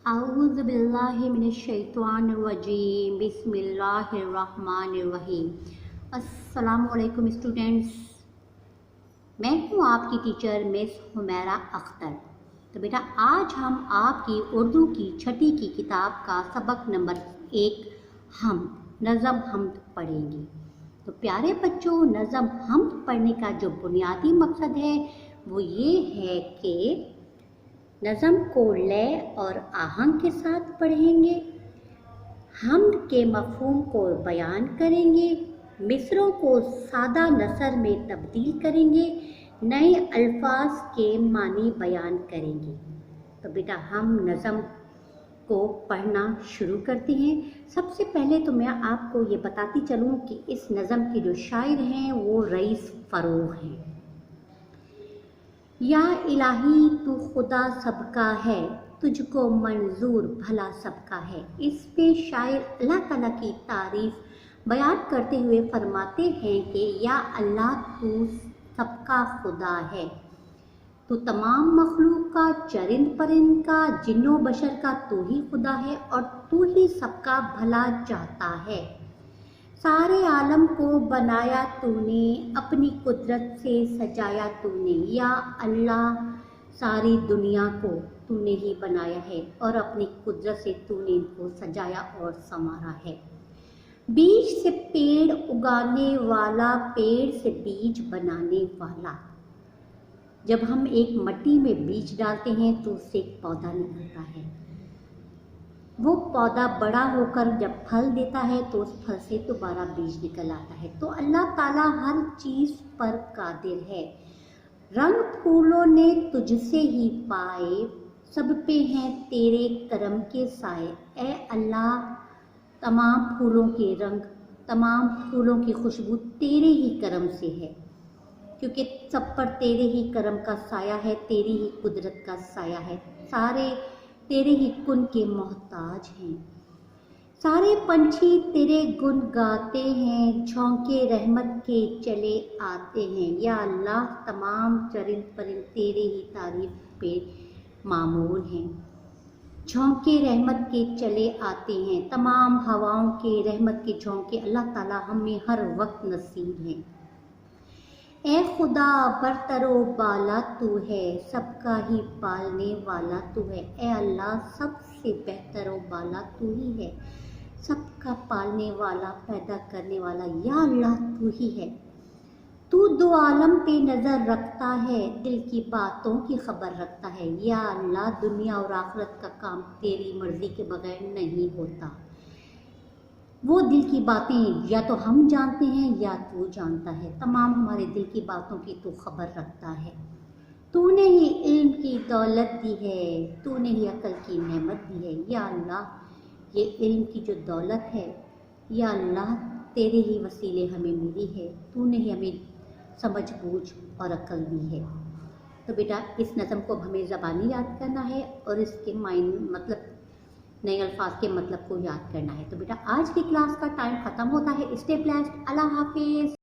अऊज़ु बिल्लाहि मिनश्शैतानिर्रजीम बिस्मिल्लाहिर्रहमानिर्रहीम। अस्सलामु अलैकुम स्टूडेंट्स, मैं हूँ आपकी टीचर मिस हुमैरा अख्तर। तो बेटा आज हम आपकी उर्दू की छठी की किताब का सबक नंबर 1 हम नज़म हमद पढ़ेंगे। तो प्यारे बच्चों, नज़म हमद पढ़ने का जो बुनियादी मकसद है वो ये है कि नज़म को लय और आहंग के साथ पढ़ेंगे, हमद के मफ़हूम को बयान करेंगे, मिसरों को सादा नसर में तब्दील करेंगे, नए अल्फाज के मानी बयान करेंगे। तो बेटा हम नज़म को पढ़ना शुरू करते हैं। सबसे पहले तो मैं आपको ये बताती चलूँ कि इस नज़म के जो शायर हैं वो रईस फ़रोग़ हैं। या इलाही तू खुदा सबका है, तुझको मंजूर भला सबका है। इस पे शायर अल्लाह ताला की तारीफ़ बयान करते हुए फरमाते हैं कि या अल्लाह तू सबका खुदा है, तू तमाम मखलूक का, चरिंद परिंद का, जिन्नो बशर का तू ही खुदा है और तू ही सबका भला चाहता है। सारे आलम को बनाया तूने, अपनी कुदरत से सजाया तूने। या अल्लाह सारी दुनिया को तूने ही बनाया है और अपनी कुदरत से तूने इनको सजाया और संवारा है। बीज से पेड़ उगाने वाला, पेड़ से बीज बनाने वाला। जब हम एक मिट्टी में बीज डालते हैं तो उससे एक पौधा निकलता है। वो पौधा बड़ा होकर जब फल देता है तो उस फल से दोबारा बीज निकल आता है। तो अल्लाह ताला हर चीज़ पर कादिर है। रंग फूलों ने तुझसे ही पाए, सब पे हैं तेरे करम के साए। ए अल्लाह तमाम फूलों के रंग, तमाम फूलों की खुशबू तेरे ही करम से है, क्योंकि सब पर तेरे ही करम का साया है, तेरी ही कुदरत का साया है। सारे तेरे ही गुण के मोहताज हैं। सारे पंछी तेरे गुण गाते हैं, झोंके रहमत के चले आते हैं। या अल्लाह तमाम चरिंद परिंद तेरे ही तारीफ पे मामूर हैं, झोंके रहमत के चले आते हैं। तमाम हवाओं के रहमत के झोंके अल्लाह ताला हमें हर वक्त नसीब हैं। ए खुदा बरतरो बाला तू है, सबका ही पालने वाला तू है। ए अल्लाह सबसे बेहतर व बाला तू ही है, सबका पालने वाला, पैदा करने वाला। या अल्लाह तू ही है। तू दो आलम पे नज़र रखता है, दिल की बातों की खबर रखता है। या अल्लाह दुनिया और आखिरत का काम तेरी मर्ज़ी के बगैर नहीं होता। वो दिल की बातें या तो हम जानते हैं या तू जानता है। तमाम हमारे दिल की बातों की तू खबर रखता है। तूने ही इल्म की दौलत दी है, तूने ही अकल की नेमत दी है। या अल्लाह ये इल्म की जो दौलत है, या अल्लाह तेरे ही वसीले हमें मिली है, तूने ही हमें समझ बूझ और अकल दी है। तो बेटा इस नज़म को हमें ज़बानी याद करना है और इसके मायने मतलब नए अल्फाज के मतलब को याद करना है। तो बेटा आज की क्लास का टाइम ख़त्म होता है। स्टे ब्लेस्ड, अल्लाह हाफिज़।